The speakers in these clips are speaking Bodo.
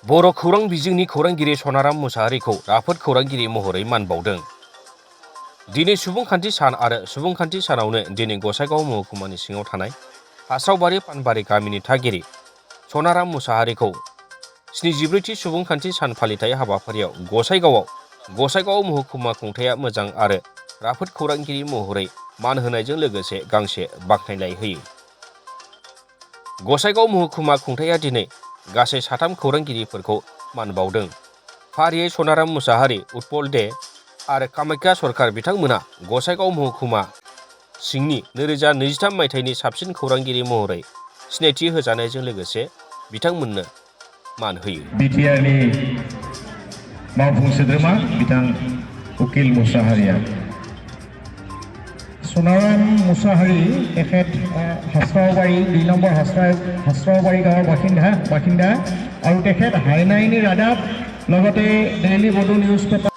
बर' खौरां बिजोंनि खौरांगिरि सनाराम मुसाहारिखौ राफोद खौरांगिरि महरै मान बावदों। दिनै सुबुंखान्थि सान आरो सुबुंखान्थि सानावनो दिनै गसाइगाव महकुमानि सिङाव थानाय हास्रावबारि पानबारि गामिनि थागिरि सनाराम मुसाहारिखौ 74थि सुबुंखान्थि सान फालिथाय हाबाफारियाव गसाइगाव महकुमा खुंथाया मोजां आरो राफोद खौरांगिरि महरै मान होनायजों लोगोसे गांसे बाख्नायनाय होयो। गसाइगाव महकुमा खुंथाया दिनै गासै 3 खौरांगिरिफोरखौ मान बावदों। फारियै सनाराम मुसाहारि, उत्पल दे आरो कामाख्या सरकार बिथांमोना गसाइगाव महकुमा सिंनि 2023 मायथाइनि साबसिन खौरांगिरि महरै सिनायथि होजानायजों लोगोसे बिथांमोननो मान होयो। बिटिआरनि मावफुं सोद्रोमा बिथां उकिल मुसाहारिया सनाराम मुसाहारि तेखेत हास्रावबारि 2 নম্বৰ हास्रावबारि गाँৱৰ बासिন্দা আৰু তেখেত हायनायनि रादाब লগতে डेली बड' निउज पेपार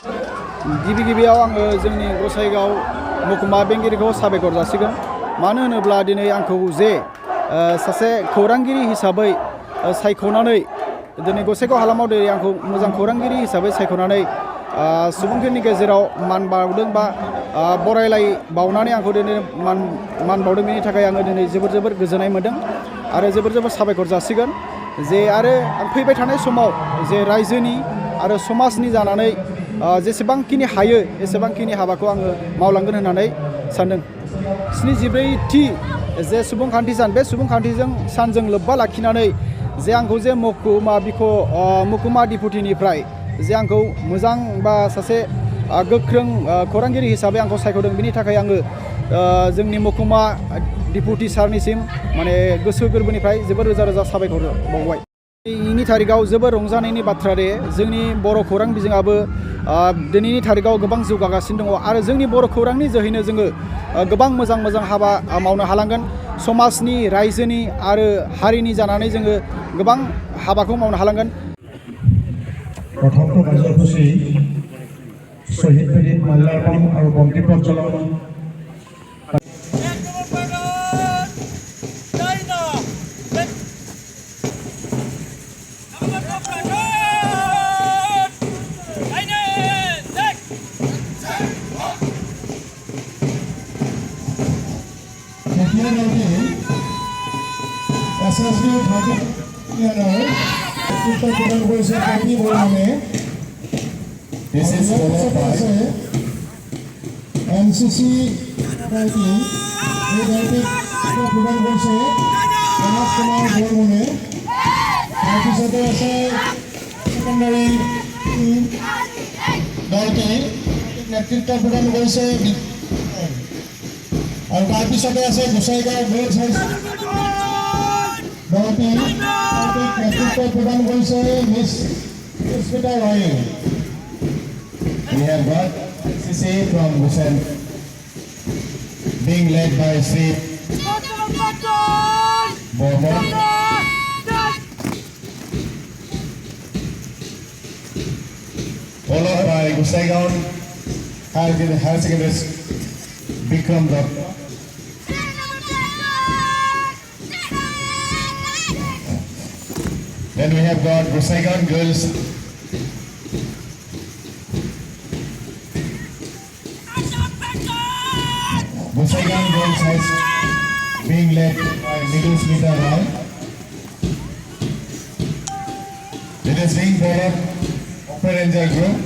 गिबियाव आङो जोंनि गसाइगाव महकुमा बेंगिरिखौ साबायखर जासिगोन। मानो होनोब्ला दिनै आंखौ जे सासे खौरांगिरि हिसाबै सायख'नानै दिनै गसाइगाव हालामाव दिनै आंखौ मोजां खौरांगिरि हिसाबै सायख'नानै सुबुंफोरनि गेजेराव मान बावदों बा बरायलाय बावनानै आंखौ दिनै मान बावदों। बेनि थाखाय आङो दिनै जोबोर गोजोननाय मोनदों आरो जोबोर साबायखर जासिगोन। जे आरो फैबाय थानाय समाव जे रायजोनि आरो समाजनि जानानै जेसेबांखिनि हायो एसेबांखिनि हाबाखौ आङो मावलांगोन होननानै सानदों। 74थि जे सुबुंखान्थि सान, बे सुबुंखान्थिजों सानजों लोब्बा लाखिनानै जे आंखौ जे महकुमा डिपुटिनिफ्राय जे आंखौ मोजां बा सासे गोख्रों खौरांगिरि हिसाबै आंखौ सायख'दों। बिनि थाखाय आङो जोंनि महकुमा डिपुटि सारनिसिम माने गोसो गोरबोनिफ्राय जोबोर रोजा साबायखर बावबाय। दिनैनि थारिखआव जोबोर रंजानायनि बाथ्रा दे जोंनि बर' खौरां बिजोङाबो दिनैनि थारिखआव गोबां जौगागासिनो दङ आरो जोंनि बर' खौरांनि जोहैनो जोङो गोबां मोजां हाबा मावनो हालांगोन। समाजनि, रायजोनि आरो हारिनि जानानै जोङो गोबां हाबाखौ मावनो हालांगोन। प्रथमটো कार्যসূচী শহীদ বেদীত মাল্যাৰ্পণ আৰু বন্তি প্ৰজ্বলন SSB 30 প্ৰদান কৰিছে copy বৰ্ণনে। This is NCC writing প্ৰদান কৰিছে কনক কুমাৰ বৰ্মনে। তাৰপিছতে আছে সেকেণ্ডাৰী দলটি নেতৃত্ব প্ৰদান কৰিছে আৰু তাৰপিছতে আছে গোসাইগাঁও গাৰ্লছ হাই দলটি নেতৃত্ব প্ৰদান কৰিছে মিছ পুষ্পিতা ৰয়ে। We have got CC from Busan being led by Sri Bormon. Followed by Gusaigaon Higher Secondary Bikram Dutta. Then we have got Gusaigaon Girls High School being led by Nidu Smita Rao. It is being followed Open Ranger Group.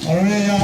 Aruneya